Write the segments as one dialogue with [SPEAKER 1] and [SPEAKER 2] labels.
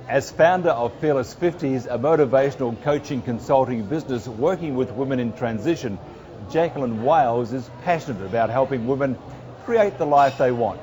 [SPEAKER 1] As founder of Fearless 50s, a motivational coaching consulting business working with women in transition, Jacqueline Wales is passionate about helping women create the life they want.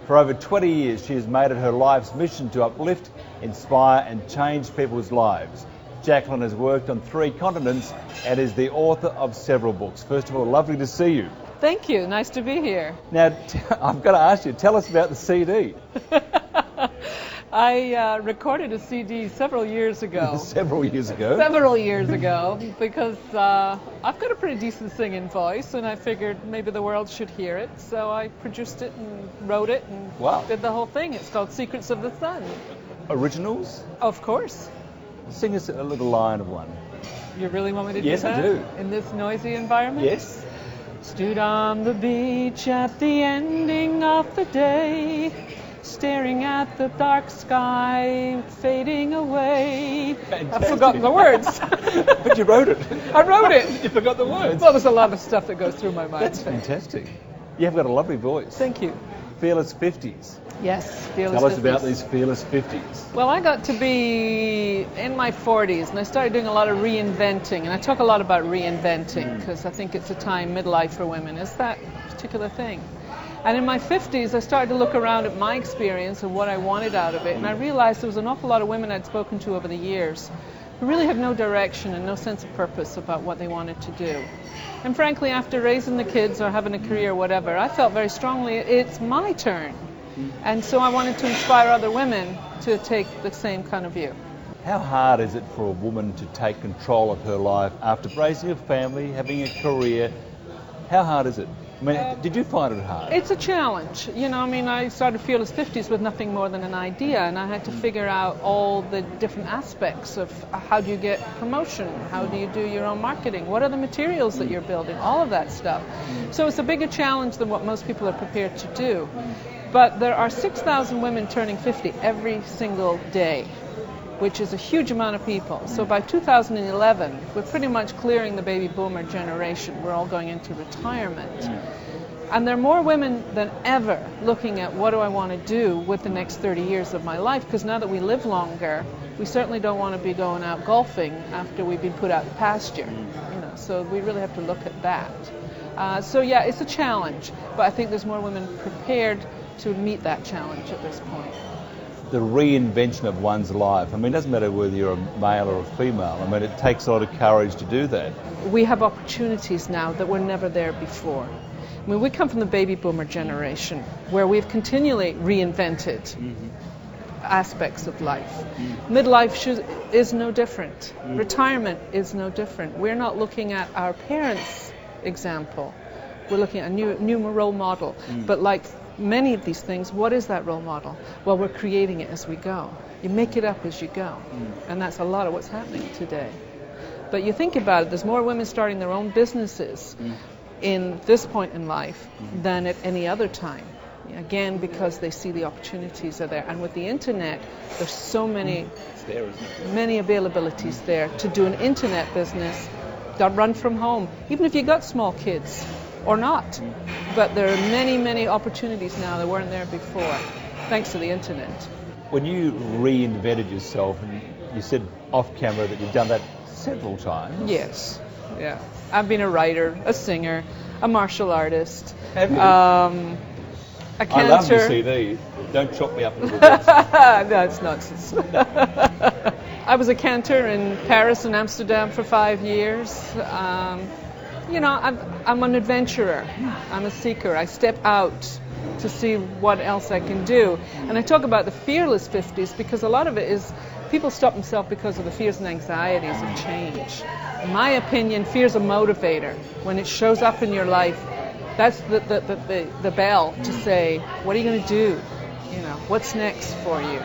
[SPEAKER 1] For over 20 years, she has made it her life's mission to uplift, inspire and change people's lives. Jacqueline has worked on 3 continents and is the author of several books. First of all, lovely to see you.
[SPEAKER 2] Thank you. Nice to be here.
[SPEAKER 1] Now, I've got to ask you, tell us about the CD.
[SPEAKER 2] I recorded a CD several years ago.
[SPEAKER 1] Several years ago,
[SPEAKER 2] because I've got a pretty decent singing voice, and I figured maybe the world should hear it. So I produced it and wrote it and did the whole thing. It's called Secrets of the Sun.
[SPEAKER 1] Originals?
[SPEAKER 2] Of course.
[SPEAKER 1] Sing us a little line of one.
[SPEAKER 2] You really want me to do
[SPEAKER 1] that? Yes, I do.
[SPEAKER 2] In this noisy environment?
[SPEAKER 1] Yes.
[SPEAKER 2] Stood on the beach at the ending of the day, staring at the dark sky fading away.
[SPEAKER 1] Fantastic.
[SPEAKER 2] I've forgotten the words.
[SPEAKER 1] But you wrote it.
[SPEAKER 2] I wrote it.
[SPEAKER 1] You forgot the words.
[SPEAKER 2] Well, there's a lot of stuff that goes through my mind.
[SPEAKER 1] That's fantastic. You have got a lovely voice.
[SPEAKER 2] Thank you.
[SPEAKER 1] Fearless 50s.
[SPEAKER 2] Yes, Fearless 50s.
[SPEAKER 1] Tell us about these Fearless 50s.
[SPEAKER 2] Well, I got to be in my 40s and I started doing a lot of reinventing. And I talk a lot about reinventing because I think it's a time, midlife for women, is that particular thing. And in my 50s, I started to look around at my experience and what I wanted out of it. And I realized there was an awful lot of women I'd spoken to over the years who really had no direction and no sense of purpose about what they wanted to do. And frankly, after raising the kids or having a career or whatever, I felt very strongly it's my turn. And so I wanted to inspire other women to take the same kind of view.
[SPEAKER 1] How hard is it for a woman to take control of her life after raising a family, having a career? How hard is it? I mean, did you find it hard?
[SPEAKER 2] It's a challenge. I started Fearless 50s with nothing more than an idea, and I had to figure out all the different aspects of how do you get promotion, how do you do your own marketing, what are the materials that you're building, all of that stuff. So it's a bigger challenge than what most people are prepared to do. But there are 6,000 women turning 50 every single day, which is a huge amount of people. So by 2011, we're pretty much clearing the baby boomer generation. We're all going into retirement. And there are more women than ever looking at what do I want to do with the next 30 years of my life, because now that we live longer, we certainly don't want to be going out golfing after we've been put out to pasture. So we really have to look at that. It's a challenge, but I think there's more women prepared to meet that challenge at this point.
[SPEAKER 1] The reinvention of one's life. I mean, it doesn't matter whether you're a male or a female. I mean, it takes a lot of courage to do that.
[SPEAKER 2] We have opportunities now that were never there before. I mean, we come from the baby boomer generation where we've continually reinvented aspects of life. Midlife is no different. Retirement is no different. We're not looking at our parents' example. We're looking at a new role model. But like many of these things, what is that role model? Well, we're creating it as we go. You make it up as you go. And that's a lot of what's happening today. But you think about it, there's more women starting their own businesses in this point in life than at any other time. Again, because they see the opportunities are there. And with the internet, there's so many, many availabilities there to do an internet business that run from home, even if you got small kids. Or not. But there are many, many opportunities now that weren't there before, thanks to the internet.
[SPEAKER 1] When you reinvented yourself, and you said off camera that you've done that several times.
[SPEAKER 2] Yes, yeah. I've been a writer, a singer, a martial artist.
[SPEAKER 1] Have you?
[SPEAKER 2] A cantor.
[SPEAKER 1] I love your CD. Don't chop me up a little bit.
[SPEAKER 2] No, it's nonsense. I was a cantor in Paris and Amsterdam for 5 years. I'm an adventurer. I'm a seeker. I step out to see what else I can do. And I talk about the Fearless 50s because a lot of it is people stop themselves because of the fears and anxieties of change. In my opinion, fear's a motivator. When it shows up in your life, that's the bell to say, what are you going to do? What's next for you?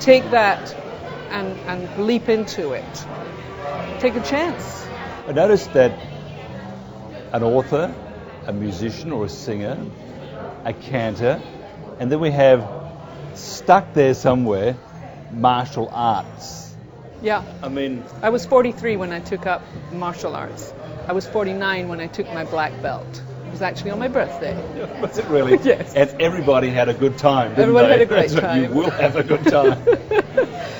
[SPEAKER 2] Take that and leap into it. Take a chance.
[SPEAKER 1] I noticed that an author, a musician or a singer, a cantor, and then we have stuck there somewhere martial arts.
[SPEAKER 2] Yeah.
[SPEAKER 1] I mean,
[SPEAKER 2] I was 43 when I took up martial arts. I was 49 when I took my black belt. It was actually on my birthday.
[SPEAKER 1] Was it really?
[SPEAKER 2] Yes.
[SPEAKER 1] And everybody had a good time, didn't
[SPEAKER 2] Everyone
[SPEAKER 1] they?
[SPEAKER 2] had a great time.
[SPEAKER 1] You will have a good time.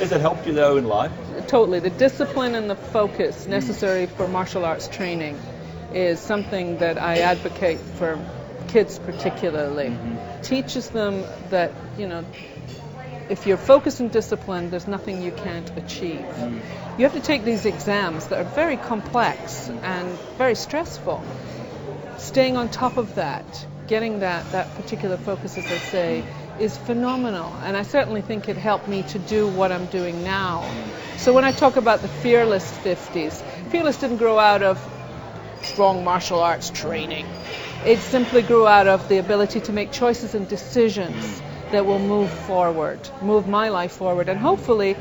[SPEAKER 1] Has it helped you though in life?
[SPEAKER 2] Totally. The discipline and the focus necessary for martial arts training is something that I advocate for kids particularly. Teaches them that, if you're focused and disciplined, there's nothing you can't achieve. You have to take these exams that are very complex and very stressful. Staying on top of that, getting that particular focus, as I say, is phenomenal. And I certainly think it helped me to do what I'm doing now. So when I talk about the Fearless 50s, Fearless didn't grow out of strong martial arts training. It simply grew out of the ability to make choices and decisions that will move forward, move my life forward, and hopefully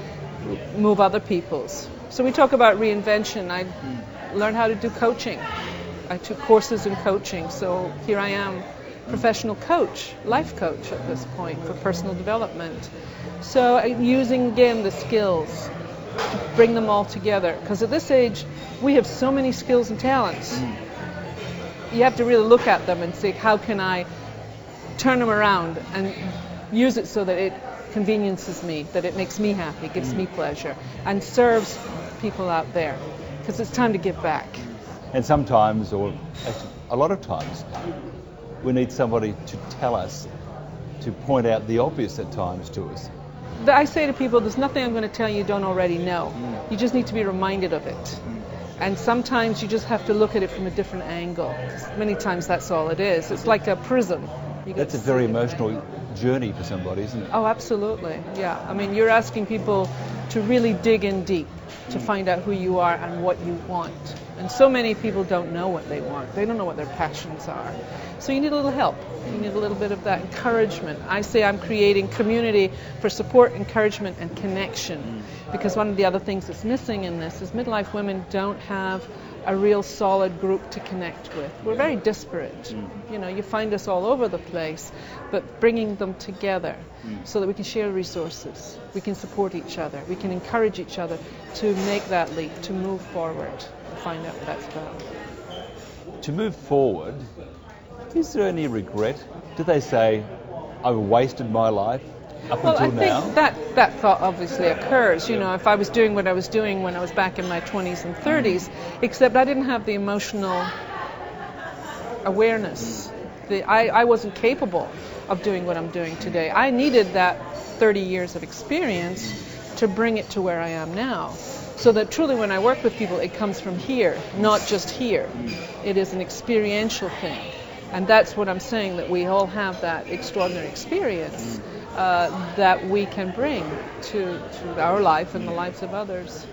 [SPEAKER 2] move other people's. So we talk about reinvention. I learned how to do coaching. I took courses in coaching, so here I am, professional coach, life coach at this point for personal development. So using, again, the skills to bring them all together, because at this age we have so many skills and talents. You have to really look at them and say, how can I turn them around and use it so that it conveniences me, that it makes me happy, gives me pleasure, and serves people out there, because it's time to give back.
[SPEAKER 1] And sometimes, or actually a lot of times, we need somebody to tell us, to point out the obvious at times to us.
[SPEAKER 2] I say to people, there's nothing I'm going to tell you don't already know. You just need to be reminded of it. And sometimes you just have to look at it from a different angle. Many times that's all it is. It's like a prism.
[SPEAKER 1] That's a very emotional journey for somebody, isn't it?
[SPEAKER 2] Oh, absolutely. Yeah. I mean, you're asking people to really dig in deep to find out who you are and what you want. And so many people don't know what they want. They don't know what their passions are. So you need a little help. You need a little bit of that encouragement. I say I'm creating community for support, encouragement, and connection. Because one of the other things that's missing in this is midlife women don't have a real solid group to connect with. We're very disparate. You find us all over the place, but bringing them together so that we can share resources, we can support each other, we can encourage each other to make that leap, to move forward, and find out what that's about.
[SPEAKER 1] To move forward, is there any regret? Do they say, I've wasted my life up until now?
[SPEAKER 2] Well, I think that thought obviously occurs. If I was doing what I was doing when I was back in my 20s and 30s, except I didn't have the emotional awareness. I wasn't capable of doing what I'm doing today. I needed that 30 years of experience to bring it to where I am now. So that truly when I work with people, it comes from here, not just here. It is an experiential thing. And that's what I'm saying, that we all have that extraordinary experience that we can bring to our life and the lives of others.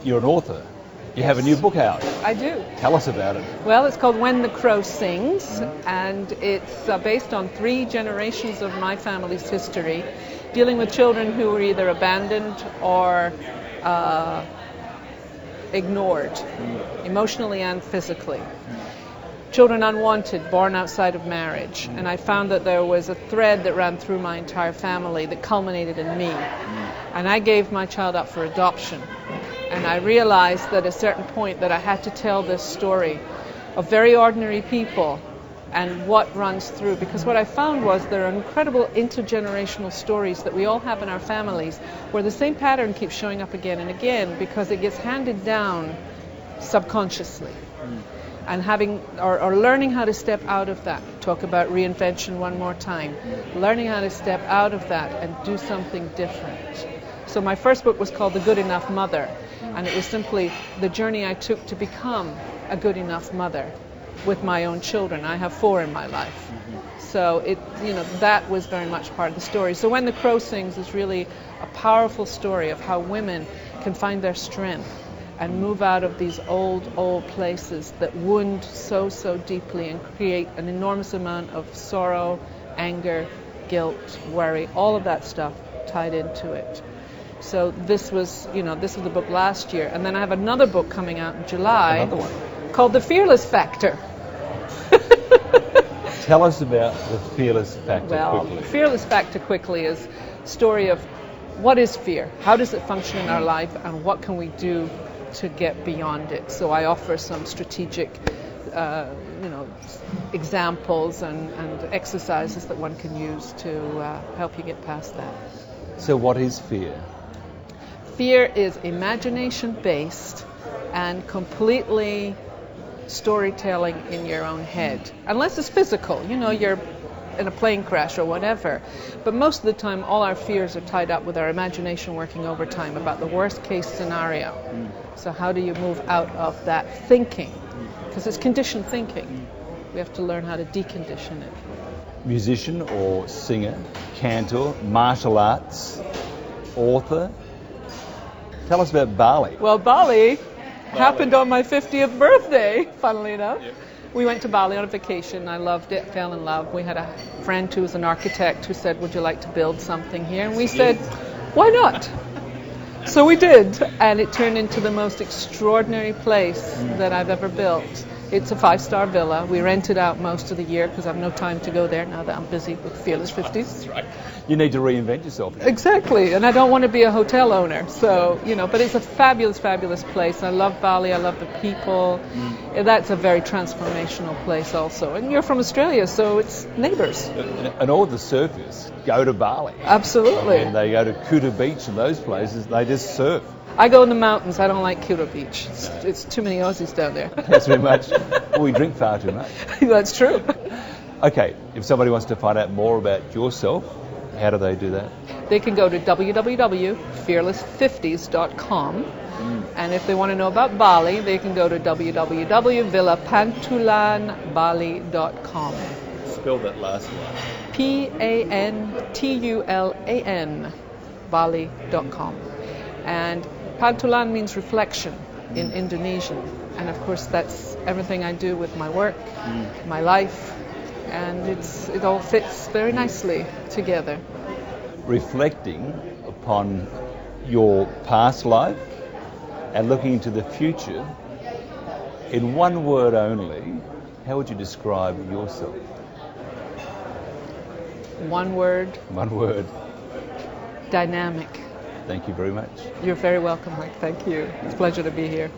[SPEAKER 1] You're an author. You have a new book out.
[SPEAKER 2] I do.
[SPEAKER 1] Tell us about it.
[SPEAKER 2] Well, it's called When the Crow Sings, and it's based on 3 generations of my family's history, dealing with children who were either abandoned or ignored, emotionally and physically. Children unwanted, born outside of marriage. And I found that there was a thread that ran through my entire family that culminated in me. And I gave my child up for adoption. And I realized that at a certain point that I had to tell this story of very ordinary people and what runs through. Because what I found was there are incredible intergenerational stories that we all have in our families where the same pattern keeps showing up again and again because it gets handed down subconsciously. And having or learning how to step out of that. Talk about reinvention one more time. Learning how to step out of that and do something different. So my first book was called The Good Enough Mother, and it was simply the journey I took to become a good enough mother with my own children. I have 4 in my life. So that was very much part of the story. So When the Crow Sings is really a powerful story of how women can find their strength and move out of these old places that wound so deeply and create an enormous amount of sorrow, anger, guilt, worry, all of that stuff tied into it. So this was the book last year. And then I have another book coming out in July.
[SPEAKER 1] Another one.
[SPEAKER 2] Called The Fearless Factor.
[SPEAKER 1] Tell us about The Fearless Factor quickly.
[SPEAKER 2] The Fearless Factor quickly is a story of what is fear? How does it function in our life? And what can we do to get beyond it? So I offer some strategic examples and exercises that one can use to help you get past that.
[SPEAKER 1] So what is fear?
[SPEAKER 2] Fear is imagination-based and completely storytelling in your own head. Unless it's physical, you're in a plane crash or whatever. But most of the time, all our fears are tied up with our imagination working overtime about the worst case scenario. So how do you move out of that thinking? Because it's conditioned thinking. We have to learn how to decondition it.
[SPEAKER 1] Musician or singer, cantor, martial arts, author. Tell us about Bali.
[SPEAKER 2] Well, Bali happened on my 50th birthday, funnily enough. Yep. We went to Bali on a vacation. I loved it, fell in love. We had a friend who was an architect who said, would you like to build something here? And we said, why not? So we did, and it turned into the most extraordinary place that I've ever built. It's a 5-star villa. We rent it out most of the year because I have no time to go there now that I'm busy with Fearless 50s.
[SPEAKER 1] That's right. You need to reinvent yourself.
[SPEAKER 2] Exactly, and I don't want to be a hotel owner. So, but it's a fabulous, fabulous place. I love Bali. I love the people. That's a very transformational place also. And you're from Australia, so it's neighbours.
[SPEAKER 1] And all the surfers go to Bali.
[SPEAKER 2] Absolutely.
[SPEAKER 1] And they go to Kuta Beach and those places. They just surf.
[SPEAKER 2] I go in the mountains. I don't like Kuta Beach. It's too many Aussies down there.
[SPEAKER 1] That's too much. Well, we drink far too much.
[SPEAKER 2] That's true.
[SPEAKER 1] Okay, if somebody wants to find out more about yourself, how do they do that?
[SPEAKER 2] They can go to www.fearless50s.com. And if they want to know about Bali, they can go to www.villapantulanbali.com.
[SPEAKER 1] Spell that last one.
[SPEAKER 2] Pantulan, Bali.com. And Pantulan means reflection in Indonesian. And of course, that's everything I do with my work, my life, and it all fits very nicely together.
[SPEAKER 1] Reflecting upon your past life and looking into the future, in one word only, how would you describe yourself?
[SPEAKER 2] One word.
[SPEAKER 1] One word.
[SPEAKER 2] Dynamic.
[SPEAKER 1] Thank you very much.
[SPEAKER 2] You're very welcome, Mike. Thank you. It's a pleasure to be here.